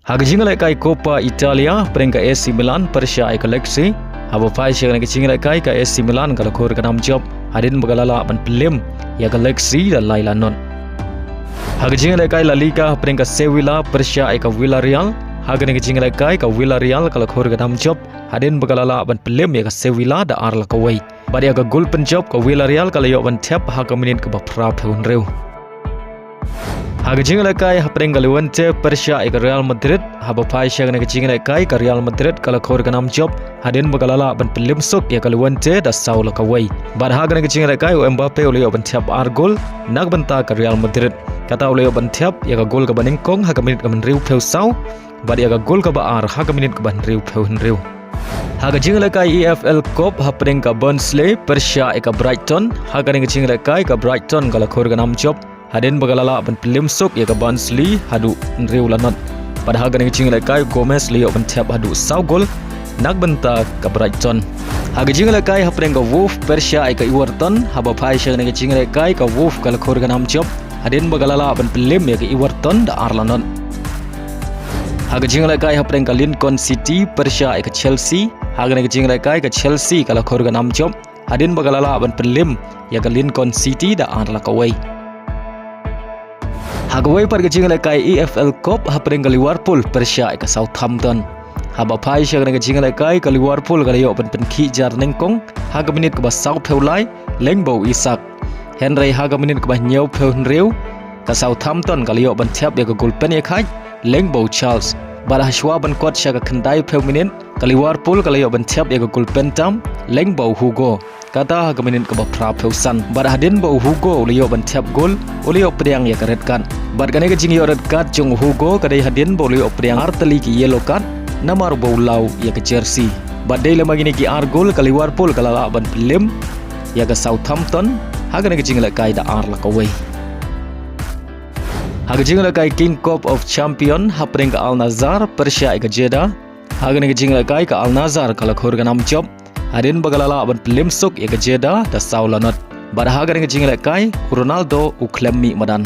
Hagajing lekai Coppa Italia peringkat AC Milan Persia Galaxy haba pai syang ngajing lekai ka AC Milan kalau khor kanam job Hadien bagalala ban pelim ya Galaxy dan Lailanon. Hagajing lekai La Liga peringkat Sevilla Persia ka Villarreal hagajing lekai ka Villarreal kalau khor kanam job Hadien bagalala ban pelim ya ka Sevilla da arla kawai. Badi aga gol penjob ka Villarreal kalau yo ban Thep hagamenin ka bapra phun reu. Hagajing lekai peringkat Levante Persia ka Real Madrid haba pai syang ngajing lekai ka Real Madrid kalau khor kanam job Hadien bagalala ban pelim sok ya ka Levante da saula kawai. Bad haga ngajing lekai Mbappe oleh yo ban Thep ar gol nak benta ka Real Madrid. Kata oleh yo ban Thep ya ka gol ka baningkong hagamenin ka menriu pheu sau. Badi aga gol ka ba ar hagamenin ka ban riu pheu henriu. Hagajing lekai EFL Cup peringkat Burnley Persia ka Brighton hagajing lekai ka Brighton kalau khor kanam job Hadien bagalala ban pelim sok ya ka Burnley hadu nriu lanot. Pada haga ngajing lekai Gomez liyo ban Thep hadu sau gol nak benta ka Brighton. Hagajing lekai peringkat Wolf Persia ka Everton haba pai syang ngajing lekai ka Wolf kalau khor kanam job Hadien bagalala ban pelim ya ka Everton da arlanot. Hagajing lekai peringkat Lincoln City Persia ka Chelsea haga ngajing lekai ka Chelsea kalau khor kanam job Hadien bagalala ban pelim ya ka Lincoln City da arla kawai. Hagawai pargajing lekai EFL Cup peringkat Liverpool Persia ka Southampton haba pai syang ngajing lekai ka Liverpool kalau yo ban penki jar nengkong haga menit ka ba sau pheulai lengbau Isak Henry haga menit ka ba nyau pheu nriu ka Southampton kalau yo ban Thep ya ka gol pen ya khai lengbau Charles bara haswa ban kot sya ka khandai pheu menit ka Liverpool kalau yo ban Thep ya ka gol pen tam lengbau Hugo kata haga menit ka ba pra pheu san bara Hadien bau Hugo oleh yo ban Thep gol oleh yo priang ya ka red card bar kane ka jing yo red card jong Hugo kadai Hadien bau oleh yo priang arteli ki yellow card namar bau lau ya ka jersey bad dai lama gini ki ar gol ka Liverpool kala la ban pelim ya ka Southampton haga ne ka jing la kai da ar la kawai. Haga jing la kai King Cup of Champion hapring ka Al Nassr Persia ka Jeddah haga ne ka jing la kai ka Al Nassr kala khor ka nam job Hadien bagalala ban pelim sok ya ka Jeddah da saulanot bar haga ne ka jing la kai Ronaldo uklemmi madan.